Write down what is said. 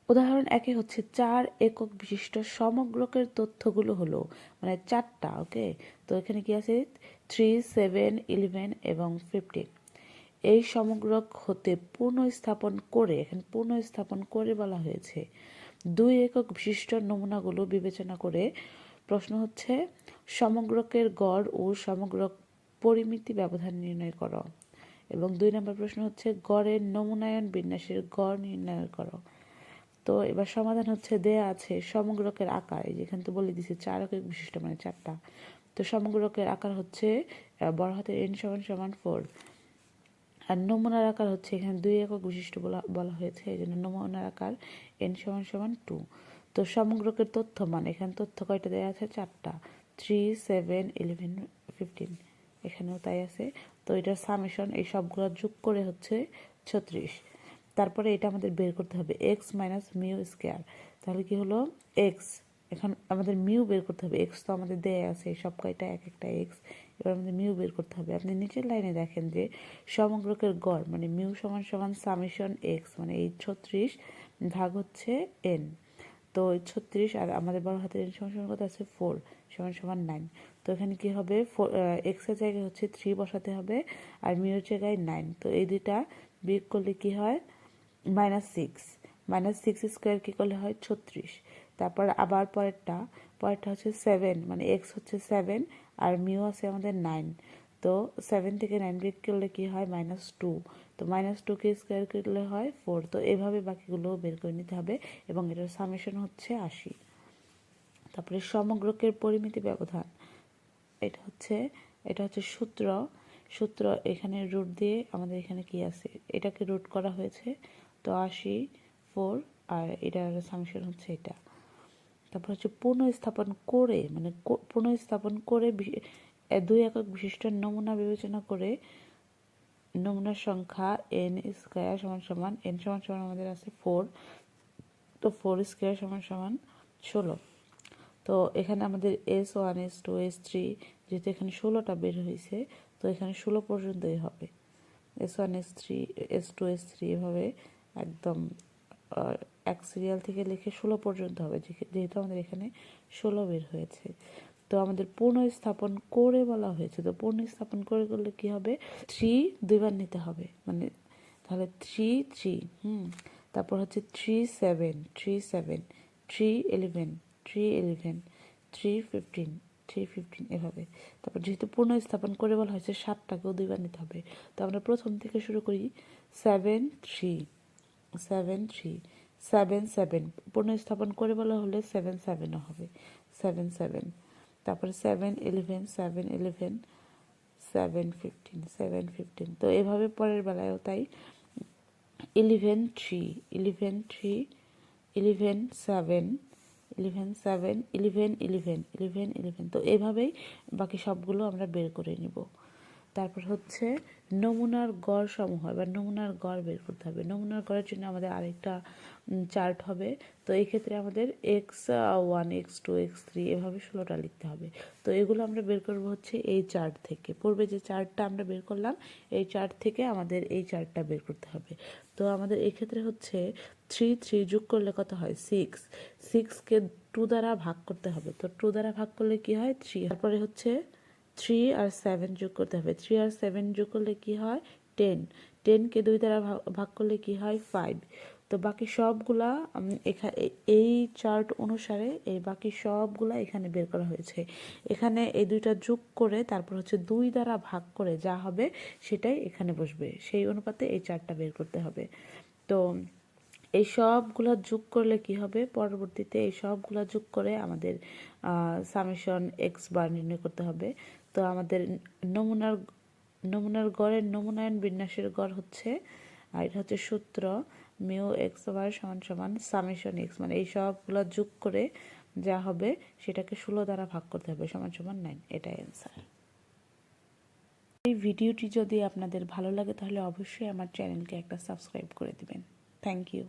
উদাহরণ 1 হচ্ছে 4 একক বিশিষ্ট সমগ্রকের তথ্যগুলো হলো মানে 4টা। ওকে, তো এখানে কি আছে 3, 7, 11 এবং 15। এই সমগ্রক হতে পুনঃস্থাপন করে, এখানে পুনঃস্থাপন করে বলা হয়েছে 2 একক বিশিষ্ট নমুনাগুলো বিবেচনা করে প্রশ্ন হচ্ছে সমগ্রকের গড় ও সমগ্রক পরিমিতি ব্যবধান নির্ণয় করো। এবং 2 নম্বর প্রশ্ন হচ্ছে গড়ের নমুনায়ন বিন্যাসের গড় নির্ণয় করো। তো এবার সমাধান হচ্ছে দেয়া আছে সমগ্রকের আকার, যেখানে তো বলে দিছে 4 একক বিশিষ্ট মানে 4টা। তো সমগ্রকের আকার হচ্ছে বড় হাতের n = 4, আর নমুনার আকার হচ্ছে এখানে 2 একক বিশিষ্ট বলা হয়েছে, এই জন্য নমুনার আকার n = 2। তো সমগ্রকের তথ্য মান, এখানে তথ্য কয়টা দেওয়া আছে 4টা, 3, 7, 11, 15, এখানেও তাই আছে। তো এটার সামেশন এই সবগুলো যোগ করে হচ্ছে 36। তারপরে এটা আমাদের বের করতে হবে x - মিউ স্কয়ার। তাহলে কি হলো x, এখন আমাদের মিউ বের করতে হবে। x তো আমাদের দেয়া আছে সব কয়টা এক একটা x, এবার আমাদের মিউ বের করতে হবে। আপনি নিচের লাইনে দেখেন যে সমগ্রকের গড় মানে মিউ = সামেশন x, মানে এই 36 ভাগ হচ্ছে n। তো 36 আর আমাদের বড় হাতের n সমান কত আছে 4 = 9। তো এখানে কি হবে x এর জায়গায় হচ্ছে 3 বসাতে হবে আর মিউর জায়গায় 9। তো এই দুইটা বিয়োগ করলে কি হয় -6, -6 স্কয়ার কি করলে হয় 36। তারপর আবার পরেরটা হচ্ছে 7, মানে x হচ্ছে 7 আর মিউ আছে আমাদের 9। তো 7 থেকে 9 বিয়োগ করলে কি হয় -2। তো -2 কে স্কয়ার করলে হয় 4। তো এভাবে বাকিগুলো বের করে নিতে হবে এবং এটার সামেশন হচ্ছে 80। তারপরে সমগ্রকের পরিমিতি ব্যবধান, এটা হচ্ছে সূত্র এখানে রুট দিয়ে আমাদের এখানে কি আছে এটাকে রুট করা হয়েছে। তো 84 আর এটার সামেশন হচ্ছে এটা। তারপর হচ্ছে পুনঃস্থাপন করে, মানে পুনঃস্থাপন করে 2 একক বিশিষ্ট নমুনা বিবেচনা করে নমুনার সংখ্যা n স্কয়ার সমান n সমান আমাদের আছে 4। তো 4 স্কয়ার সমান 16। তো এখানে আমাদের S1, S2, S3 যেহেতু এখানে 16টা বের হয়েছে, তো এখানে 16 পর্যন্তই হবে। S1, S3, S2, S3 এভাবে একদম এক সিরিয়াল থেকে লিখে 16 পর্যন্ত হবে, যেহেতু আমাদের এখানে 16 বের হয়েছে। তো আমাদের পুনঃস্থাপন করে বলা হয়েছে, তো পুনঃস্থাপন করলে কি হবে 3 দুইবার নিতে হবে, মানে তাহলে 3, 3, তারপর হচ্ছে 3, 7, 3, 7, 3, 11, 3, 11, 3, 15, 3, 15 এভাবে। তারপর যেহেতু পুনঃস্থাপন করে বলা হয়েছে 7টাকেও দুইবার নিতে হবে। তো আমরা প্রথম থেকে শুরু করি 7, 3, 7, 3, 7, 7, পুনঃস্থাপন করে বলা হলে 7, 7ও হবে, 7, 7। তারপরে 7, 11, 7, 11, 7, 15, 7, 15। তো এভাবে পরের বেলায়ও তাই 11, 3, 11, 3, 11, 7, 11, 7, 11, 11, 11, 11। তো এভাবেই বাকি সবগুলো আমরা বের করে নিব। তারপর হচ্ছে নমুনার গড় সমূহ, এবার নমুনার গড় বের করতে হবে। নমুনার গড়ের জন্য আমাদের আরেকটা চার্ট হবে। তো এই ক্ষেত্রে আমাদের x1, x2, x3 এভাবে 16টা লিখতে হবে। তো এগুলো আমরা বের করব হচ্ছে এই চার্ট থেকে। পূর্বে যে চার্টটা আমরা বের করলাম এই চার্ট থেকে আমাদের এই চার্টটা বের করতে হবে। তো আমাদের এই ক্ষেত্রে হচ্ছে 3, 3 যোগ করলে কত হয় 6, 6কে 2 দ্বারা ভাগ করতে হবে। তো 2 দ্বারা ভাগ করলে কি হয় 3। তারপরে হচ্ছে 3 আর 7 যোগ করতে হবে। 3 আর 7 যোগ করলে কি হয় 10, 10কে 2 দ্বারা ভাগ করলে কি হয় 5। তো বাকি সবগুলা এই চার্ট অনুসারে এই বাকি সবগুলা এখানে বের করা হয়েছে। এখানে এই দুইটা যোগ করে তারপর হচ্ছে 2 দ্বারা ভাগ করে যা হবে সেটাই এখানে বসবে, সেই অনুপাতে এই চার্টটা বের করতে হবে। তো এই সবগুলো যোগ করলে কি হবে পরবর্তীতে এই সবগুলো যোগ করে আমাদের সামেশন এক্স বার নির্ণয় করতে হবে। তো আমাদের নমুনার গড়ের নমুনায়ন বিন্যাসের গড় হচ্ছে, আর এটা হচ্ছে সূত্র মিউ এক্স বার সমান সামেশন এক্স, মানে এই সবগুলো যোগ করে যা হবে সেটাকে 16 দ্বারা ভাগ করতে হবে সমান 9। এটাই অ্যান্সার। এই ভিডিওটি যদি আপনাদের ভালো লাগে তাহলে অবশ্যই আমার চ্যানেলকে একটা সাবস্ক্রাইব করে দিবেন। Thank you.